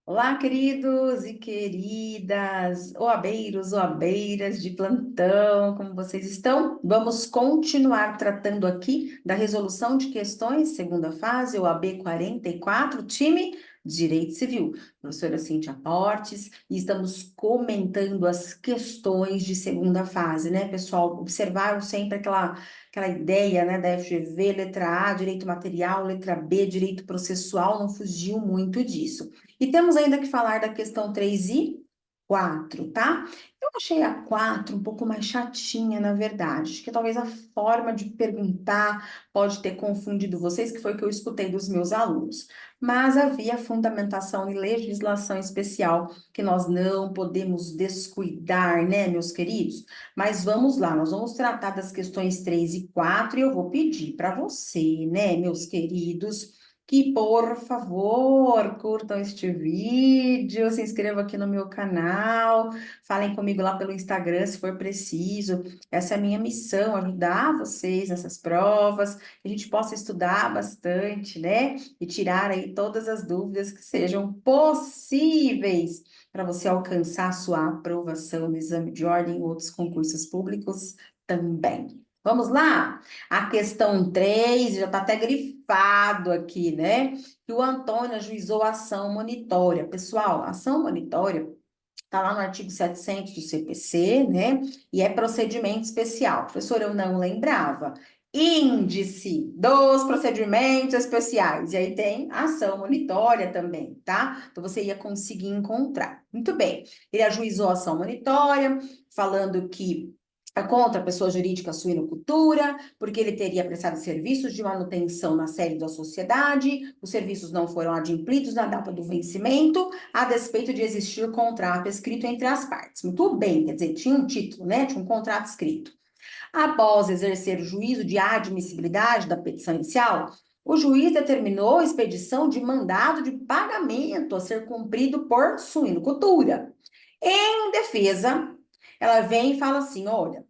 Olá, queridos e queridas, oabeiros, oabeiras de plantão, como vocês estão? Vamos continuar tratando aqui da resolução de questões, segunda fase, OAB 44, time Direito Civil. Professora Cíntia Portes, e estamos comentando as questões de segunda fase, né, pessoal? Observaram sempre aquela ideia, né, da FGV, letra A, direito material, letra B, direito processual, não fugiu muito disso. E temos ainda que falar da questão 3 e 4, tá? Eu achei a 4 um pouco mais chatinha, na verdade. Acho que talvez a forma de perguntar pode ter confundido vocês, que foi o que eu escutei dos meus alunos. Mas havia fundamentação e legislação especial que nós não podemos descuidar, né, meus queridos? Mas vamos lá, nós vamos tratar das questões 3 e 4 e eu vou pedir para você, né, meus queridos, que, por favor, curtam este vídeo, se inscrevam aqui no meu canal, falem comigo lá pelo Instagram, se for preciso. Essa é a minha missão, ajudar vocês nessas provas, que a gente possa estudar bastante, né? E tirar aí todas as dúvidas que sejam possíveis para você alcançar a sua aprovação no exame de ordem e outros concursos públicos também. Vamos lá? A questão 3 já está até grifado aqui, né? Que o Antônio ajuizou a ação monitória. Pessoal, a ação monitória está lá no artigo 700 do CPC, né? E é procedimento especial. Professor, eu não lembrava. Índice dos procedimentos especiais. E aí tem ação monitória também, tá? Então você ia conseguir encontrar. Muito bem. Ele ajuizou a ação monitória, falando que é contra a pessoa jurídica suinocultura, porque ele teria prestado serviços de manutenção na sede da sociedade, os serviços não foram adimplidos na data do vencimento, a despeito de existir contrato escrito entre as partes. Muito bem, quer dizer, tinha um título, né? Tinha um contrato escrito. Após exercer o juízo de admissibilidade da petição inicial, o juiz determinou a expedição de mandado de pagamento a ser cumprido por suinocultura. Em defesa, ela vem e fala assim: olha,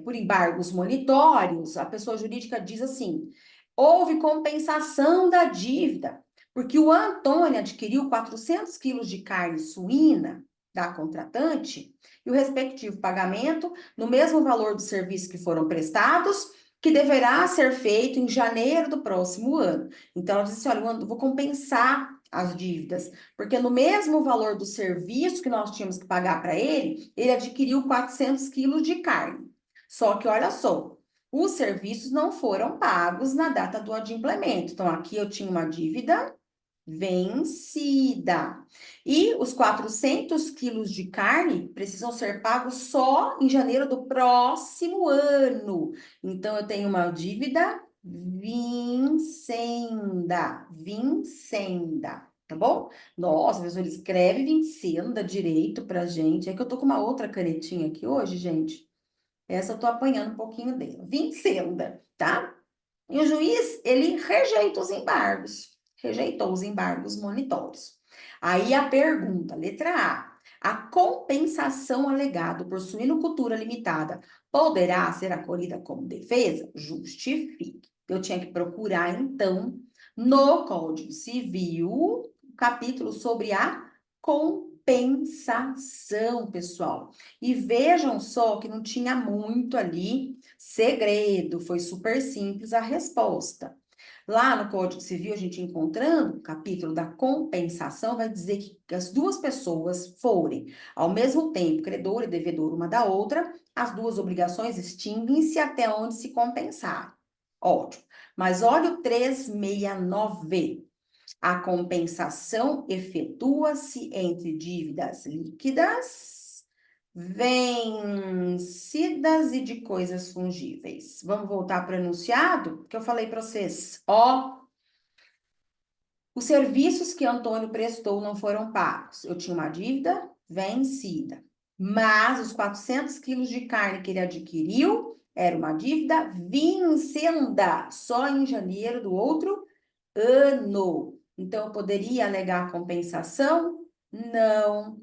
por embargos monitórios, a pessoa jurídica diz assim: houve compensação da dívida, porque o Antônio adquiriu 400 quilos de carne suína da contratante e o respectivo pagamento no mesmo valor dos serviços que foram prestados, que deverá ser feito em janeiro do próximo ano. Então, ela disse assim: olha, eu vou compensar as dívidas, porque no mesmo valor do serviço que nós tínhamos que pagar para ele, ele adquiriu 400 quilos de carne. Só que, olha só, os serviços não foram pagos na data do adimplemento. Então, aqui eu tinha uma dívida vencida. E os 400 quilos de carne precisam ser pagos só em janeiro do próximo ano. Então, eu tenho uma dívida vincenda, tá bom? Nossa, professor, ele escreve vincenda direito pra gente. É que eu tô com uma outra canetinha aqui hoje, gente. Essa eu tô apanhando um pouquinho dela. Vincenda, tá? E o juiz, ele rejeitou os embargos monitórios. Aí a pergunta, letra A compensação alegada por suinocultura limitada poderá ser acolhida como defesa? Justifique. Eu tinha que procurar, então, no Código Civil, o capítulo sobre a compensação, pessoal. E vejam só que não tinha muito ali segredo, foi super simples a resposta. Lá no Código Civil, a gente encontrando o capítulo da compensação, vai dizer que as duas pessoas forem, ao mesmo tempo, credor e devedor uma da outra, as duas obrigações extinguem-se até onde se compensar. Ótimo. Mas olha o 369. A compensação efetua-se entre dívidas líquidas, vencidas e de coisas fungíveis. Vamos voltar para o enunciado que eu falei para vocês. Ó, os serviços que Antônio prestou não foram pagos. Eu tinha uma dívida vencida, mas os 400 quilos de carne que ele adquiriu era uma dívida vincenda, só em janeiro do outro ano. Então, eu poderia alegar compensação? Não,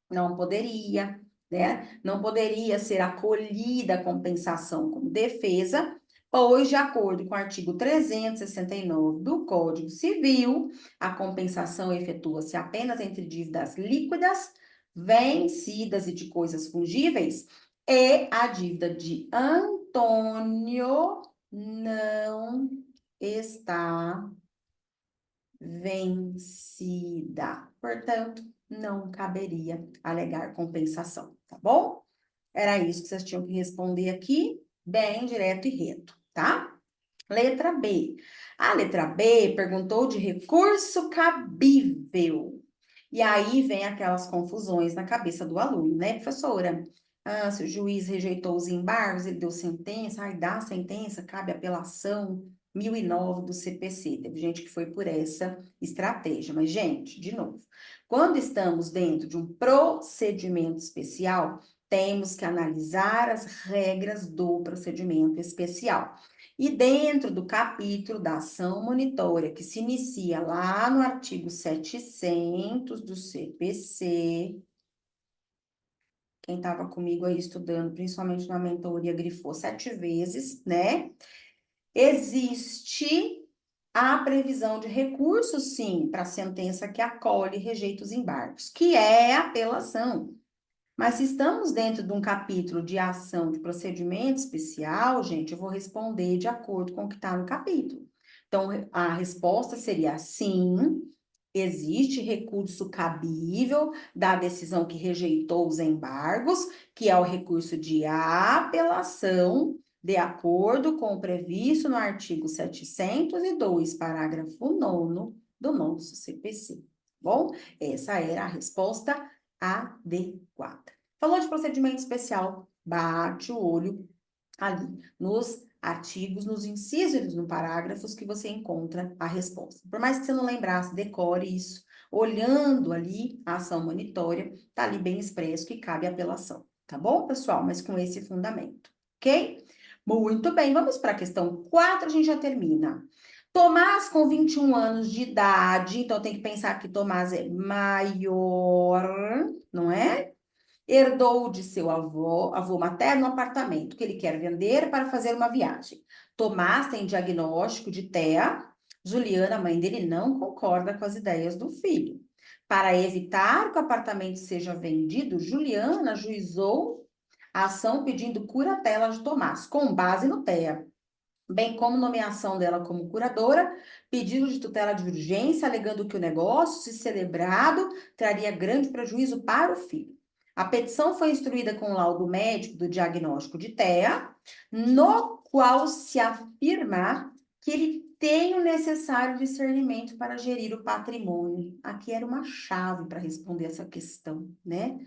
não poderia, né? Não poderia ser acolhida a compensação como defesa, Pois, de acordo com o artigo 369 do Código Civil, a compensação efetua-se apenas entre dívidas líquidas, vencidas e de coisas fungíveis, e a dívida de Antônio não está vencida. Portanto, não caberia alegar compensação, tá bom? Era isso que vocês tinham que responder aqui, bem direto e reto, tá? Letra B. A letra B perguntou de recurso cabível. E aí vem aquelas confusões na cabeça do aluno, né, professora? Ah, se o juiz rejeitou os embargos, ele deu sentença, aí dá sentença, cabe apelação, 1009 do CPC. Teve gente que foi por essa estratégia. Mas, gente, de novo, quando estamos dentro de um procedimento especial, temos que analisar as regras do procedimento especial. E dentro do capítulo da ação monitória, que se inicia lá no artigo 700 do CPC, quem estava comigo aí estudando, principalmente na mentoria, grifou 7 vezes, né? Existe a previsão de recurso, sim, para a sentença que acolhe e rejeita os embargos, que é a apelação. Mas se estamos dentro de um capítulo de ação de procedimento especial, gente, eu vou responder de acordo com o que está no capítulo. Então, a resposta seria sim, existe recurso cabível da decisão que rejeitou os embargos, que é o recurso de apelação, de acordo com o previsto no artigo 702, parágrafo 9º do nosso CPC. Bom, essa era a resposta adequada. Falou de procedimento especial, bate o olho ali nos artigos, nos incisos, nos parágrafos que você encontra a resposta. Por mais que você não lembrasse, decore isso. Olhando ali a ação monitória, tá ali bem expresso que cabe apelação, tá bom, pessoal? Mas com esse fundamento, ok? Muito bem, vamos para a questão 4, a gente já termina. Tomás, com 21 anos de idade, então tem que pensar que Tomás é maior, não é? Herdou de seu avô materno, um apartamento que ele quer vender para fazer uma viagem. Tomás tem diagnóstico de TEA. Juliana, a mãe dele, não concorda com as ideias do filho. Para evitar que o apartamento seja vendido, Juliana ajuizou a ação pedindo curatela de Tomás, com base no TEA, bem como nomeação dela como curadora, pedido de tutela de urgência, alegando que o negócio, se celebrado, traria grande prejuízo para o filho. A petição foi instruída com o laudo médico do diagnóstico de TEA, no qual se afirma que ele tem o necessário discernimento para gerir o patrimônio. Aqui era uma chave para responder essa questão, né?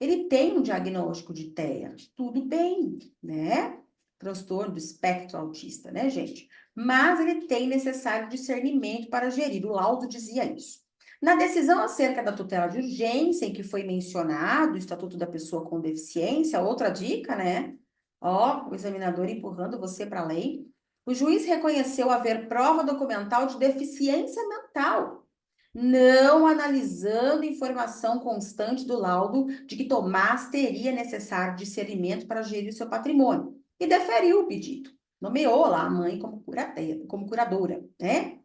Ele tem um diagnóstico de TEA, tudo bem, né? Transtorno do espectro autista, né, gente? Mas ele tem necessário discernimento para gerir. O laudo dizia isso. Na decisão acerca da tutela de urgência, em que foi mencionado o Estatuto da Pessoa com Deficiência, outra dica, né? Ó, o examinador empurrando você para a lei. O juiz reconheceu haver prova documental de deficiência mental, não analisando informação constante do laudo de que Tomás teria necessário discernimento para gerir o seu patrimônio, e deferiu o pedido. Nomeou lá a mãe como curadora, né?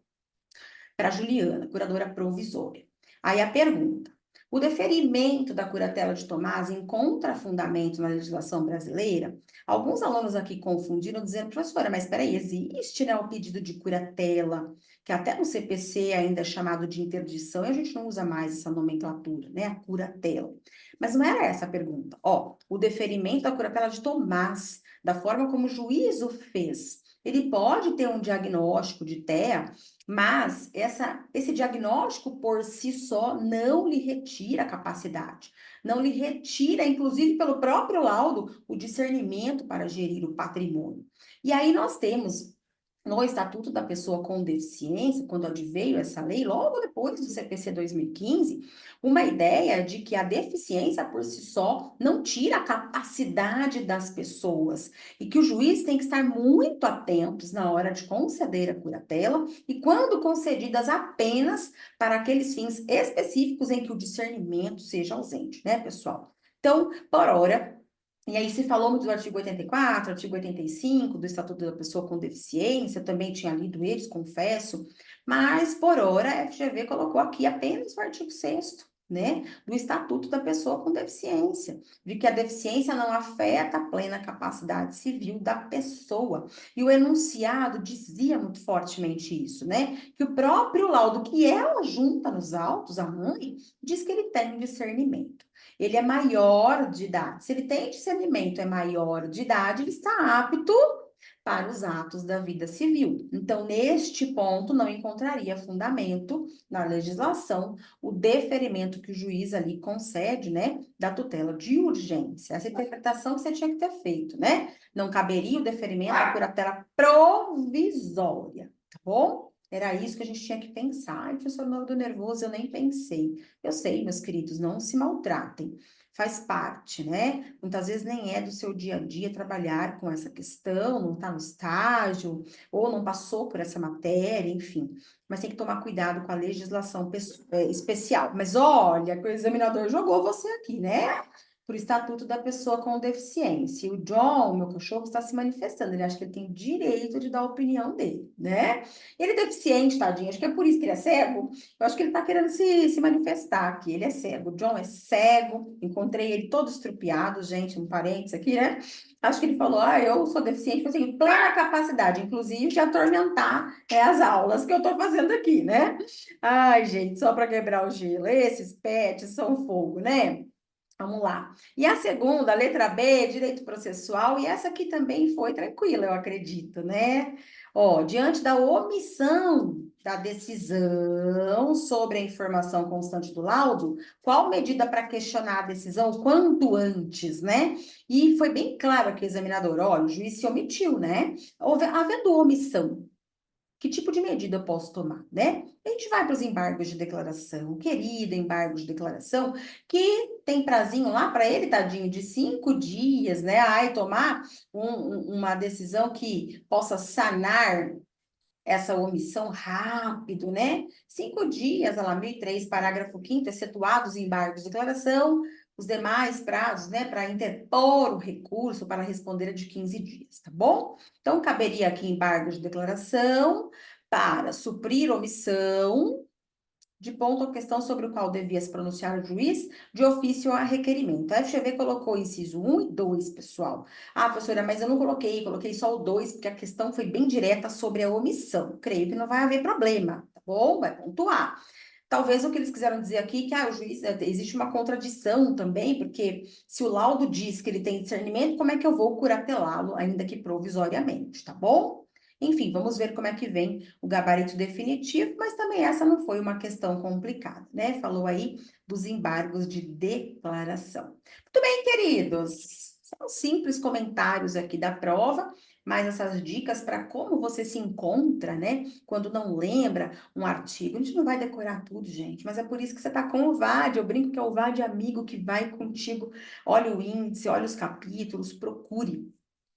Para Juliana, curadora provisória. Aí a pergunta: o deferimento da curatela de Tomás encontra fundamento na legislação brasileira? Alguns alunos aqui confundiram, dizendo, professora, mas espera aí, existe, né, o pedido de curatela, que até no CPC ainda é chamado de interdição, e a gente não usa mais essa nomenclatura, né, a curatela. Mas não era essa a pergunta. Ó, o deferimento da curatela de Tomás, da forma como o juiz o fez, ele pode ter um diagnóstico de TEA, mas esse diagnóstico por si só não lhe retira a capacidade, não lhe retira, inclusive pelo próprio laudo, o discernimento para gerir o patrimônio. E aí nós temos no Estatuto da Pessoa com Deficiência, quando adveio essa lei, logo depois do CPC 2015, uma ideia de que a deficiência por si só não tira a capacidade das pessoas e que o juiz tem que estar muito atentos na hora de conceder a curatela e quando concedidas apenas para aqueles fins específicos em que o discernimento seja ausente, né, pessoal? Então, por hora, E aí se falou muito do artigo 84, artigo 85 do Estatuto da Pessoa com Deficiência, eu também tinha lido eles, confesso, mas por hora a FGV colocou aqui apenas o artigo 6º, né, do Estatuto da Pessoa com Deficiência, de que a deficiência não afeta a plena capacidade civil da pessoa. E o enunciado dizia muito fortemente isso, né, que o próprio laudo que ela junta nos autos, a mãe, diz que ele tem discernimento. Ele é maior de idade. Se ele tem discernimento, é maior de idade, ele está apto para os atos da vida civil. Então, neste ponto, não encontraria fundamento na legislação o deferimento que o juiz ali concede, né, da tutela de urgência. Essa interpretação que você tinha que ter feito, né? Não caberia o deferimento da curatela provisória, tá bom? Era isso que a gente tinha que pensar. Ai, professor, não, do nervoso, eu nem pensei. Eu sei, meus queridos, não se maltratem. Faz parte, né? Muitas vezes nem é do seu dia a dia trabalhar com essa questão, não está no estágio, ou não passou por essa matéria, enfim. Mas tem que tomar cuidado com a legislação especial. Mas olha, que o examinador jogou você aqui, né? Por Estatuto da Pessoa com Deficiência. E o John, meu cachorro, está se manifestando. Ele acha que ele tem direito de dar a opinião dele, né? Ele é deficiente, tadinho. Acho que é por isso que ele é cego. Eu acho que ele está querendo se manifestar aqui. Ele é cego. O John é cego. Encontrei ele todo estrupiado, gente, um parênteses aqui, né? Acho que ele falou: ah, eu sou deficiente, mas tenho plena capacidade, inclusive, de atormentar as aulas que eu estou fazendo aqui, né? Ai, gente, só para quebrar o gelo. Esses pets são fogo, né? Vamos lá. E a segunda, a letra B, direito processual, e essa aqui também foi tranquila, eu acredito, né? Ó, diante da omissão da decisão sobre a informação constante do laudo, qual medida para questionar a decisão quanto antes, né? E foi bem claro aqui, examinador, olha, o juiz se omitiu, né? Havendo omissão, que tipo de medida eu posso tomar, né? A gente vai para os embargos de declaração, querido embargo de declaração, que tem prazinho lá para ele, tadinho, de 5 dias, né? Aí tomar uma decisão que possa sanar essa omissão rápido, né? 5 dias, a lá, 1003, parágrafo 5º, excetuados embargos de declaração, os demais prazos, né, para interpor o recurso para responder é de 15 dias, tá bom? Então, caberia aqui embargos de declaração para suprir omissão de ponto ou questão sobre o qual devia se pronunciar o juiz, de ofício a requerimento. A FGV colocou inciso 1 e 2, pessoal. Ah, professora, mas eu não coloquei só o 2, porque a questão foi bem direta sobre a omissão. Creio que não vai haver problema, tá bom? Vai pontuar. Talvez o que eles quiseram dizer aqui, que o juiz, existe uma contradição também, porque se o laudo diz que ele tem discernimento, como é que eu vou curatelá-lo, ainda que provisoriamente, tá bom? Enfim, vamos ver como é que vem o gabarito definitivo, mas também essa não foi uma questão complicada, né? Falou aí dos embargos de declaração. Muito bem, queridos. São simples comentários aqui da prova, mas essas dicas para como você se encontra, né? Quando não lembra um artigo. A gente não vai decorar tudo, gente, mas é por isso que você está com o VAD. Eu brinco que é o VAD amigo que vai contigo. Olha o índice, olha os capítulos, procure,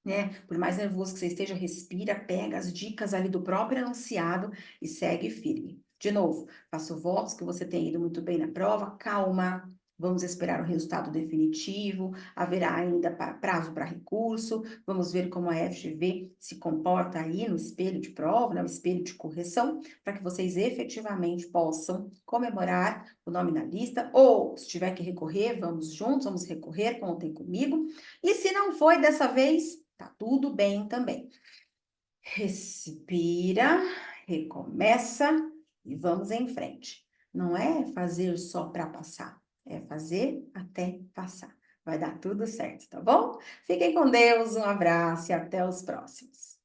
né? Por mais nervoso que você esteja, respira, pega as dicas ali do próprio enunciado e segue firme. De novo, faço votos que você tenha ido muito bem na prova, calma, vamos esperar o resultado definitivo, haverá ainda prazo para recurso, vamos ver como a FGV se comporta aí no espelho de prova, no espelho de correção, para que vocês efetivamente possam comemorar o nome na lista, ou se tiver que recorrer, vamos juntos, vamos recorrer, contem comigo. E se não foi dessa vez, tá tudo bem também. Respira, recomeça e vamos em frente. Não é fazer só para passar, é fazer até passar. Vai dar tudo certo, tá bom? Fiquem com Deus, um abraço e até os próximos.